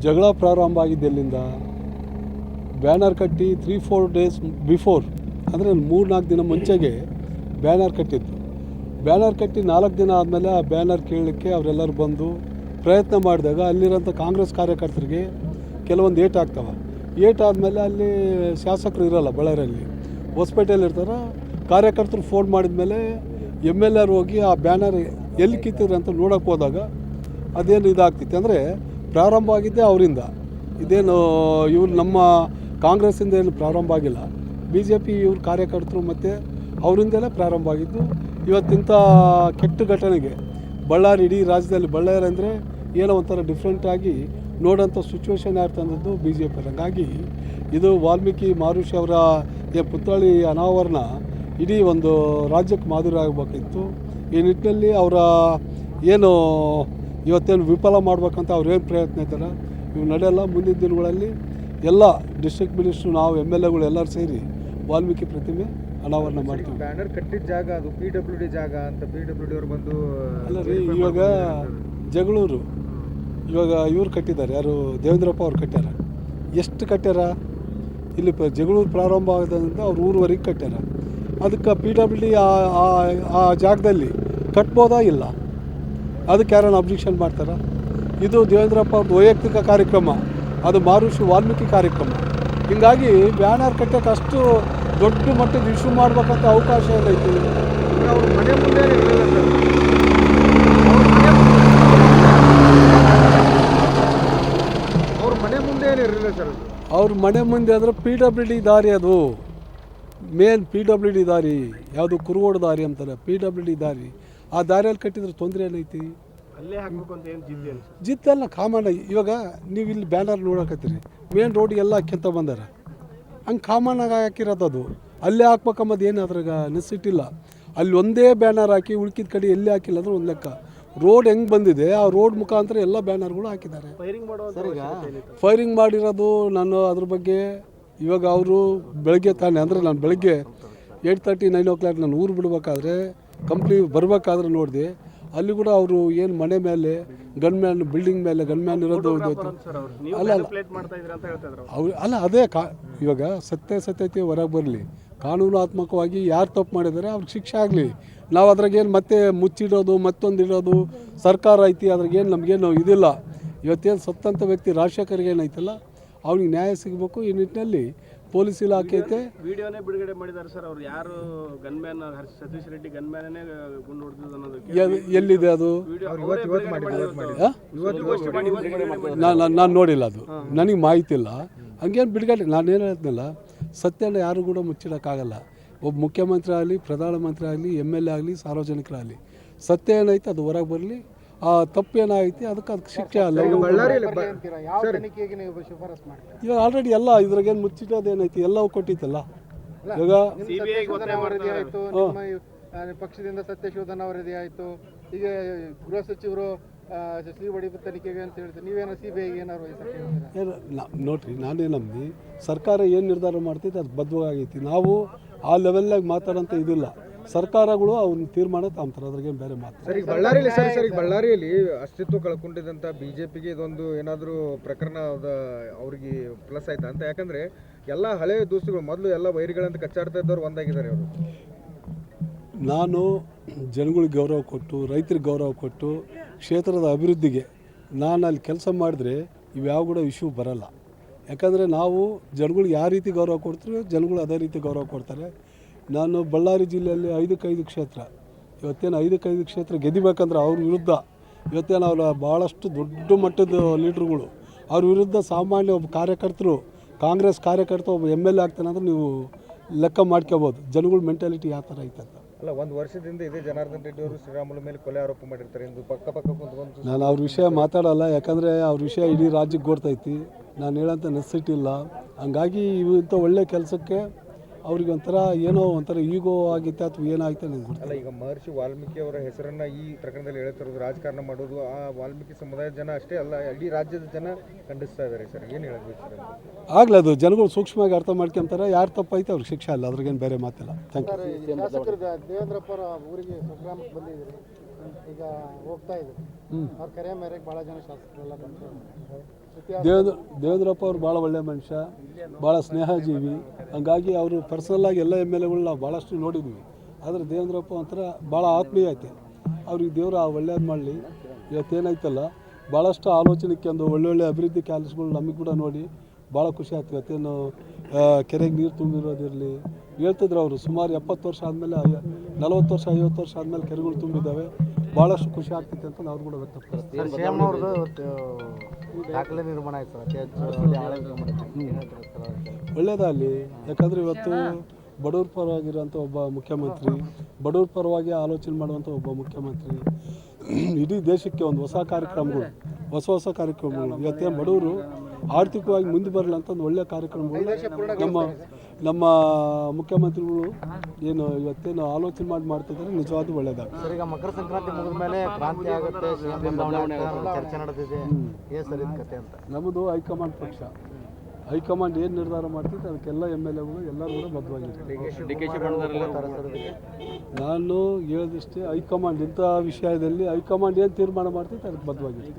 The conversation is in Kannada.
ಜಗಳ ಪ್ರಾರಂಭ ಆಗಿದ್ದು ಎಲ್ಲಿಂದ? ಬ್ಯಾನರ್ ಕಟ್ಟಿ 3-4 ಡೇಸ್ ಬಿಫೋರ್, ಅಂದರೆ 3-4 ದಿನ ಮುಂಚೆಗೆ ಬ್ಯಾನರ್ ಕಟ್ಟಿತ್ತು. ಬ್ಯಾನರ್ ಕಟ್ಟಿ 4 ದಿನ ಆದಮೇಲೆ ಆ ಬ್ಯಾನರ್ ಕೇಳಲಿಕ್ಕೆ ಅವರೆಲ್ಲರೂ ಬಂದು ಪ್ರಯತ್ನ ಮಾಡಿದಾಗ ಅಲ್ಲಿರೋಂಥ ಕಾಂಗ್ರೆಸ್ ಕಾರ್ಯಕರ್ತರಿಗೆ ಕೆಲವೊಂದು ಏಟ್ ಆಗ್ತವೆ. ಏಟ್ ಆದಮೇಲೆ ಅಲ್ಲಿ ಶಾಸಕರು ಇರೋಲ್ಲ, ಬಳ್ಳಾರಿಯಲ್ಲಿ ಹೊಸಪೇಟೆಯಲ್ಲಿ ಇರ್ತಾರೆ. ಕಾರ್ಯಕರ್ತರು ಫೋನ್ ಮಾಡಿದ ಮೇಲೆ MLA ಹೋಗಿ ಆ ಬ್ಯಾನರ್ ಎಲ್ಲಿ ಕಿತ್ತಿದ್ರು ಅಂತ ನೋಡೋಕ್ಕೆ ಹೋದಾಗ ಅದೇನು ಇದಾಗ್ತಿತ್ತು. ಅಂದರೆ ಪ್ರಾರಂಭ ಆಗಿದ್ದೇ ಅವರಿಂದ. ಇದೇನು ಇವ್ರು ನಮ್ಮ ಕಾಂಗ್ರೆಸ್ಸಿಂದ ಏನು ಪ್ರಾರಂಭ ಆಗಿಲ್ಲ, BJP ಇವ್ರ ಕಾರ್ಯಕರ್ತರು ಮತ್ತು ಅವರಿಂದಲೇ ಪ್ರಾರಂಭ ಆಗಿದ್ದು. ಇವತ್ತಿಂಥ ಕೆಟ್ಟ ಘಟನೆಗೆ ಬಳ್ಳಾರಿ, ಇಡೀ ರಾಜ್ಯದಲ್ಲಿ ಬಳ್ಳಾರಿ ಅಂದರೆ ಏನೋ ಒಂಥರ ಡಿಫ್ರೆಂಟಾಗಿ ನೋಡೋಂಥ ಸಿಚುವೇಶನ್ ತಂದದ್ದು BJP. ಹಾಗಾಗಿ ಇದು ವಾಲ್ಮೀಕಿ ಮಹರ್ಷಿ ಅವರ ಪುತ್ಥಳಿ ಅನಾವರಣ ಇಡೀ ಒಂದು ರಾಜ್ಯಕ್ಕೆ ಮಾದರಿ ಆಗಬೇಕಿತ್ತು. ಈ ನಿಟ್ಟಿನಲ್ಲಿ ಅವರ ಏನು ಇವತ್ತೇನು ವಿಫಲ ಮಾಡಬೇಕಂತ ಅವ್ರೇನು ಪ್ರಯತ್ನ ಇದ್ದಾರೆ ಇವು ನಡೆಯಲ್ಲ. ಮುಂದಿನ ದಿನಗಳಲ್ಲಿ ಎಲ್ಲ ಡಿಸ್ಟ್ರಿಕ್ಟ್ ಮಿನಿಸ್ಟ್ರು, ನಾವು MLAಗಳು ಎಲ್ಲರೂ ಸೇರಿ ವಾಲ್ಮೀಕಿ ಪ್ರತಿಮೆ ಅನಾವರಣ ಮಾಡ್ತೀವಿ. ಬ್ಯಾನರ್ ಕಟ್ಟಿದ ಜಾಗ ಅದು PWD ಜಾಗ ಅಂತ PWD ಅವರು ಬಂದು ಅಲ್ಲ ರೀ, ಇವಾಗ ಜಗಳೂರು ಇವಾಗ ಇವ್ರು ಕಟ್ಟಿದ್ದಾರೆ, ಯಾರು ದೇವೇಂದ್ರಪ್ಪ ಅವ್ರು ಕಟ್ಟ್ಯಾರ. ಎಷ್ಟು ಕಟ್ಟ್ಯಾರ? ಇಲ್ಲಿ ಜಗಳೂರು ಪ್ರಾರಂಭ ಆಗೋದ್ರಿಂದ ಅವ್ರು ಊರುವರೆಗೆ ಕಟ್ಟ್ಯಾರ. ಅದಕ್ಕೆ PWD ಆ ಜಾಗದಲ್ಲಿ ಕಟ್ಬೋದಾ ಇಲ್ಲ? ಅದಕ್ಕೆ ಯಾರನ್ನು ಅಬ್ಜೆಕ್ಷನ್ ಮಾಡ್ತಾರೆ? ಇದು ದೇವೇಂದ್ರಪ್ಪ ಅವ್ರದ್ದು ವೈಯಕ್ತಿಕ ಕಾರ್ಯಕ್ರಮ, ಅದು ಮಹರ್ಷಿ ವಾಲ್ಮೀಕಿ ಕಾರ್ಯಕ್ರಮ. ಹೀಗಾಗಿ ಬ್ಯಾನರ್ ಕಟ್ಟೋಕ್ಕೆ ಅಷ್ಟು ದೊಡ್ಡ ಮಟ್ಟದ ಇಶ್ಯೂ ಮಾಡ್ಬೇಕಂತ ಅವಕಾಶ ಏನೈತಿ? ಅವ್ರ ಮನೆ ಮುಂದೆ ಅವ್ರ ಮನೆ ಮುಂದೆ ಏನಿರಲಿಲ್ಲ ಸರ್. ಅವ್ರ ಮನೆ ಮುಂದೆ ಅಂದರೆ PWD ದಾರಿ, ಅದು ಮೇನ್ PWD ದಾರಿ. ಯಾವುದು ಕುರುಗೋಡು ದಾರಿ ಅಂತಾರೆ, PWD ದಾರಿ. ಆ ದಾರಿಯಲ್ಲಿ ಕಟ್ಟಿದ್ರೆ ತೊಂದರೆ ಏನೈತಿ? ಅಲ್ಲೇ ಹಾಕ್ಬೇಕು ಅಂತ ಏನು ಜಿದ್ದೆಲ್ಲ ಕಾಮನ್. ಇವಾಗ ನೀವು ಇಲ್ಲಿ ಬ್ಯಾನರ್ ನೋಡಕತ್ತೀರಿ, ಮೇನ್ ರೋಡಿಗೆಲ್ಲ ಹಾಕ್ಯಂತ ಬಂದಾರ. ಹಂಗೆ ಕಾಮನ್ನಾಗಿ ಹಾಕಿರೋದು ಅದು. ಅಲ್ಲೇ ಹಾಕ್ಬೇಕಂಬದು ಏನು ಅದ್ರಾಗ ನೆಸಿಟಿಲ್ಲ. ಅಲ್ಲಿ ಒಂದೇ ಬ್ಯಾನರ್ ಹಾಕಿ ಉಳ್ಕಿದ ಕಡೆ ಎಲ್ಲಿ ಹಾಕಿಲ್ಲ ಅಂದ್ರೆ ಒಂದು ಲೆಕ್ಕ. ರೋಡ್ ಹೆಂಗೆ ಬಂದಿದೆ ಆ ರೋಡ್ ಮುಖಾಂತರ ಎಲ್ಲ ಬ್ಯಾನರ್ಗಳು ಹಾಕಿದ್ದಾರೆ. ಫೈರಿಂಗ್ ಮಾಡಿರೋದು ನಾನು ಅದ್ರ ಬಗ್ಗೆ ಇವಾಗ ಅವರು ಬೆಳಗ್ಗೆ ತಾನೆ, ಅಂದರೆ ನಾನು ಬೆಳಗ್ಗೆ 8:30, 9 o'clock ನಾನು ಊರು ಬಿಡಬೇಕಾದ್ರೆ ಕಂಪ್ನಿ ಬರಬೇಕಾದ್ರೆ ನೋಡಿದೆ. ಅಲ್ಲಿ ಕೂಡ ಅವರು ಏನು ಮನೆ ಮೇಲೆ ಗನ್ಮ್ಯಾನ್, ಬಿಲ್ಡಿಂಗ್ ಮೇಲೆ ಗನ್ಮ್ಯಾನ್ ಇರೋದು ಅಲ್ಲ ಅದೇ ಇವಾಗ ಸತ್ಯತೆ ಹೊರಗೆ ಬರಲಿ. ಕಾನೂನಾತ್ಮಕವಾಗಿ ಯಾರು ತಪ್ಪು ಮಾಡಿದ್ದಾರೆ ಅವ್ರಿಗೆ ಶಿಕ್ಷೆ ಆಗಲಿ. ನಾವು ಅದ್ರಾಗೇನು ಮತ್ತೆ ಮುಚ್ಚಿಡೋದು ಮತ್ತೊಂದು ಇಡೋದು ಸರ್ಕಾರ ಐತಿ, ಅದ್ರಾಗೇನು ನಮಗೇನು ಇದಿಲ್ಲ. ಇವತ್ತೇನು ಸತ್ತಂಥ ವ್ಯಕ್ತಿ ರಾಜಶೇಖರ್ಗೆ ಏನೈತಲ್ಲ ಅವ್ನಿಗೆ ನ್ಯಾಯ ಸಿಗಬೇಕು. ಈ ನಿಟ್ಟಿನಲ್ಲಿ ಪೊಲೀಸ್ ಇಲಾಖೆ ಐತೆ. ವಿಡಿಯೋನೇ ಬಿಡುಗಡೆ ಮಾಡಿದ್ದಾರೆ ಸರ್. ಅವ್ರು ಯಾರು ಗನ್ಮ್ಯಾನ್, ಸತೀಶ್ ರೆಡ್ಡಿ ಗನ್ಮ್ಯಾನೇ ಗುಂಡು ಹೊಡೆದಿದ್ದು ಅನ್ನೋದಕ್ಕೆ ಎಲ್ಲಿದೆ ಅದು? ನಾನು ನೋಡಿಲ್ಲ, ಅದು ನನಗೆ ಮಾಹಿತಿ ಇಲ್ಲ. ಹಂಗೇನು ಬಿಡುಗಡೆ, ನಾನೇನು ಹೇಳ್ತೀನಲ್ಲ, ಸತ್ಯನ ಯಾರು ಕೂಡ ಮುಚ್ಚಿಡೋಕ್ಕಾಗಲ್ಲ. ಒಬ್ಬ ಮುಖ್ಯಮಂತ್ರಿ ಆಗಲಿ, ಪ್ರಧಾನಮಂತ್ರಿ ಆಗಲಿ, MLA ಆಗಲಿ, ಸಾರ್ವಜನಿಕರಾಗಲಿ, ಸತ್ಯ ಏನೈತೆ ಅದು ಹೊರಗೆ ಬರಲಿ. ಆ ತಪ್ಪು ಏನಾಗೈತಿ ಅದಕ್ಕೆ ಶಿಕ್ಷೆ ಅಲ್ಲ. ಇವಾಗ ಆಲ್ರೆಡಿ ಎಲ್ಲ ಇದ್ರಾಗೇನು ಮುಚ್ಚಿಟ್ಟೋದೇನೈತಿ ಎಲ್ಲವೂ ಕೊಟ್ಟಿತ್ತಲ್ಲ. ಇವಾಗ ಪಕ್ಷದಿಂದ ಸತ್ಯಶೋಧನ ವರದಿ ಆಯಿತು. ಈಗ ಗೃಹ ಸಚಿವರು ಶ್ರೀವಡಿ ತನಿಖೆಗೆ ಅಂತ ಹೇಳ್ತಾರೆ. ನೀವೇನೋ CBI ಏನಾರು ನೋಡ್ರಿ, ನಾನೇ ನಂಬಿ ಸರ್ಕಾರ ಏನು ನಿರ್ಧಾರ ಮಾಡ್ತೈತೆ ಅದು ಬದ್ಧವಾಗೈತಿ. ನಾವು ಆ ಲೆವೆಲ್ನಾಗ ಮಾತಾಡೋಂಥ ಇದಿಲ್ಲ. ಸರ್ಕಾರಗಳು ಅವ್ನ ತೀರ್ಮಾನ ತಾಂತಾರೆ, ಅದ್ರಾಗೇನು ಬೇರೆ ಮಾತು. ಸರ್, ಈಗ ಬಳ್ಳಾರಿಯಲ್ಲಿ ಅಸ್ತಿತ್ವ ಕಳ್ಕೊಂಡಿದ್ದಂಥ BJPಗೆ ಇದೊಂದು ಏನಾದರೂ ಪ್ರಕರಣ ಅವ್ರಿಗೆ ಪ್ಲಸ್ ಆಯ್ತಾ ಅಂತ? ಯಾಕಂದರೆ ಎಲ್ಲ ಹಳೆಯ ದೋಸ್ತುಗಳು ಮೊದಲು ಎಲ್ಲ ವೈರಿಗಳಂತ ಕಚ್ಚಾಡ್ತಾ ಇದ್ದವ್ರು ಒಂದಾಗಿದ್ದಾರೆ ಅವರು. ನಾನು ಜನಗಳಿಗೆ ಗೌರವ ಕೊಟ್ಟು, ರೈತರಿಗೆ ಗೌರವ ಕೊಟ್ಟು, ಕ್ಷೇತ್ರದ ಅಭಿವೃದ್ಧಿಗೆ ನಾನು ಅಲ್ಲಿ ಕೆಲಸ ಮಾಡಿದ್ರೆ ಇವ್ಯಾವ ಕೂಡ ಇಶ್ಯೂ ಬರಲ್ಲ. ಯಾಕಂದರೆ ನಾವು ಜನಗಳಿಗೆ ಯಾವ ರೀತಿ ಗೌರವ ಕೊಡ್ತೀವಿ ಜನಗಳು ಅದೇ ರೀತಿ ಗೌರವ ಕೊಡ್ತಾರೆ. ನಾನು ಬಳ್ಳಾರಿ ಜಿಲ್ಲೆಯಲ್ಲಿ 5-5 ಕ್ಷೇತ್ರ, ಇವತ್ತೇನು 5-5 ಕ್ಷೇತ್ರ ಗೆದಿಬೇಕಂದ್ರೆ ಅವ್ರ ವಿರುದ್ಧ ಇವತ್ತೇನು ಅವರ ಭಾಳಷ್ಟು ದೊಡ್ಡ ಮಟ್ಟದ ಲೀಡ್ರುಗಳು ಅವ್ರ ವಿರುದ್ಧ ಸಾಮಾನ್ಯ ಒಬ್ಬ ಕಾರ್ಯಕರ್ತರು, ಕಾಂಗ್ರೆಸ್ ಕಾರ್ಯಕರ್ತ ಒಬ್ಬ MLA ಆಗ್ತಾನೆ ಅಂದ್ರೆ ನೀವು ಲೆಕ್ಕ ಮಾಡ್ಕೋಬೋದು ಜನಗಳ ಮೆಂಟಾಲಿಟಿ ಯಾವ ಥರ ಐತೆ ಅಂತ. ಅಲ್ಲ, ಒಂದು ವರ್ಷದಿಂದ ಇದೇ ಜನಾರ್ದನ್ ರೆಡ್ಡಿ ಅವರು ಶ್ರೀರಾಮುಲು ಮೇಲೆ ಕೊಲೆ ಆರೋಪ ಮಾಡಿರ್ತಾರೆ ಎಂದು ಪಕ್ಕ ಕುಂತ್ಕೊಂಡು ನಾನು ಅವ್ರ ವಿಷಯ ಮಾತಾಡಲ್ಲ. ಯಾಕಂದರೆ ಅವ್ರ ವಿಷಯ ಇಡೀ ರಾಜ್ಯಕ್ಕೆ ಗೊತ್ತೈತಿ. ನಾನು ಹೇಳೋಂಥ ನೆಸಿಟಿ ಇಲ್ಲ. ಹಂಗಾಗಿ ಇಂಥ ಒಳ್ಳೆ ಕೆಲಸಕ್ಕೆ ಅವ್ರಿಗೆ ಒಂಥರ ಏನೋ ಒಂಥರ ಈಗೋ ಆಗಿತ್ತೆ ಅಥವಾ ಏನಾಗುತ್ತೆ ನನಗೆ ಗೊತ್ತಿಲ್ಲ. ಅಲ್ಲ, ಈಗ ಮಹರ್ಷಿ ವಾಲ್ಮೀಕಿ ಅವರ ಹೆಸರನ್ನು ಈ ಪ್ರಕರಣದಲ್ಲಿ ಹೇಳ್ತಿರೋದು, ರಾಜಕಾರಣ ಮಾಡೋದು ಆ ವಾಲ್ಮೀಕಿ ಸಮುದಾಯದ ಜನ ಅಷ್ಟೇ ಅಲ್ಲ, ಇಡೀ ರಾಜ್ಯದ ಜನ ಖಂಡಿಸ್ತಾ ಇದ್ದಾರೆ ಸರ್. ಏನು ಹೇಳಬೇಕು ಸರ್? ಆಗಲಿ, ಅದು ಜನಗಳು ಸೂಕ್ಷ್ಮವಾಗಿ ಅರ್ಥ ಮಾಡ್ಕೊಂತಾರೆ. ಯಾರು ತಪ್ಪೈತೆ ಅವ್ರಿಗೆ ಶಿಕ್ಷೆ ಅಲ್ಲ, ಅದ್ರಾಗೇನು ಬೇರೆ ಮಾತಿಲ್ಲ. Thank you. ದೇವೇಂದ್ರಪ್ಪ ಊರಿಗೆ ಸಂಕ್ರಾಮಕ್ಕೆ ಬಂದಿದ್ದೀರಿ, ಈಗ ಹೋಗ್ತಾ ಇದ್ರು. ಅವ್ರ ಕರೆ ಮೇರೆಗೆ ಭಾಳ ಜನ ಶಾಸಕರೆಲ್ಲ ಬಂದು ದೇವೇಂದ್ರಪ್ಪ ಅವ್ರು ಭಾಳ ಒಳ್ಳೆಯ ಮನುಷ್ಯ, ಭಾಳ ಸ್ನೇಹಜೀವಿ. ಹಂಗಾಗಿ ಅವರು ಪರ್ಸನಲ್ಲಾಗಿ ಎಲ್ಲ ಎಮ್ ಎಲ್ ಎಗಳು ನಾವು ಭಾಳಷ್ಟು ನೋಡಿದ್ವಿ. ಆದರೆ ದೇವೇಂದ್ರಪ್ಪ ಒಂಥರ ಭಾಳ ಆತ್ಮೀಯತೆ. ಅವ್ರಿಗೆ ದೇವರು ಒಳ್ಳೇದು ಮಾಡಲಿ. ಇವತ್ತೇನಾಯ್ತಲ್ಲ ಭಾಳಷ್ಟು ಆಲೋಚನೆಗೆ ಒಂದು ಒಳ್ಳೊಳ್ಳೆ ಅಭಿವೃದ್ಧಿ ಕೆಲಸಗಳು ನಮಗೆ ಕೂಡ ನೋಡಿ ಭಾಳ ಖುಷಿ ಆಗ್ತದೆ. ಇವತ್ತೇನು ಕೆರೆಗೆ ನೀರು ತುಂಬಿರೋದಿರಲಿ ಹೇಳ್ತಿದ್ರು ಅವರು. ಸುಮಾರು 70 ವರ್ಷ ಆದಮೇಲೆ 40 ವರ್ಷ 50 ವರ್ಷ ಆದಮೇಲೆ ಕೆರೆಗಳು ತುಂಬಿದ್ದಾವೆ. ಭಾಳಷ್ಟು ಖುಷಿ ಆಗ್ತೈತೆ ಅಂತ ನಾವು ಕೂಡ ವ್ಯಕ್ತಪಡಿಸ್ತೀವಿ. ಶ್ಯಾಮ್ ಅವ್ರದ್ದು ಇವತ್ತು ದಾಖಲೆ ನಿರ್ಮಾಣ ಆಯ್ತು ಸರ್, ಅತಿ ಹೆಚ್ಚು ಆಳೆ ನಿರ್ಮಾಣ ಆಯ್ತು. ಒಳ್ಳೆಯದಲ್ಲಿ. ಯಾಕಂದರೆ ಇವತ್ತು ಬಡವ್ರ ಪರವಾಗಿರೋಂಥ ಒಬ್ಬ ಮುಖ್ಯಮಂತ್ರಿ, ಬಡವ್ರ ಪರವಾಗಿ ಆಲೋಚನೆ ಮಾಡುವಂಥ ಒಬ್ಬ ಮುಖ್ಯಮಂತ್ರಿ. ಇಡೀ ದೇಶಕ್ಕೆ ಒಂದು ಹೊಸ ಕಾರ್ಯಕ್ರಮಗಳು, ಹೊಸ ಕಾರ್ಯಕ್ರಮಗಳು. ಇವತ್ತೇನು ಬಡವರು ಆರ್ಥಿಕವಾಗಿ ಮುಂದೆ ಬರಲಿ ಅಂತ ಒಂದು ಒಳ್ಳೆಯ ಕಾರ್ಯಕ್ರಮಗಳು ನಮ್ಮ ಮುಖ್ಯಮಂತ್ರಿಗಳು ಏನು ಇವತ್ತೇನು ಆಲೋಚನೆ ಮಾಡ್ತಿದ್ದಾರೆ, ನಿಜವಾದ ಒಳ್ಳೆಯದಾಗುತ್ತೆ. ಸರ್, ಈಗ ಮಕರ ಸಂಕ್ರಾಂತಿ ಮುಗಿದ ಮೇಲೆ ಕ್ರಾಂತಿ ಆಗುತ್ತೆ, ಚರ್ಚೆ ನಡೆದಿದೆ, ಏನು ಸರ್ ಇದು ಕತೆ ಅಂತ? ನಮ್ಮದು ಹೈಕಮಾಂಡ್ ಪಕ್ಷ. ಹೈಕಮಾಂಡ್ ಏನು ನಿರ್ಧಾರ ಮಾಡ್ತಿತ್ತು ಅದಕ್ಕೆಲ್ಲ ಎಮ್ ಎಲ್ ಎಗಳು ಎಲ್ಲರೂ ಕೂಡ ಬದ್ಧವಾಗಿರ್ತಾರೆ. ನಾನು ಹೇಳಿದಷ್ಟೇ, ಹೈಕಮಾಂಡ್ ಇಂಥ ವಿಷಯದಲ್ಲಿ ಹೈಕಮಾಂಡ್ ಏನು ತೀರ್ಮಾನ ಮಾಡ್ತಿತ್ತು ಅದಕ್ಕೆ ಬದ್ಧವಾಗಿರ್ತೀವಿ.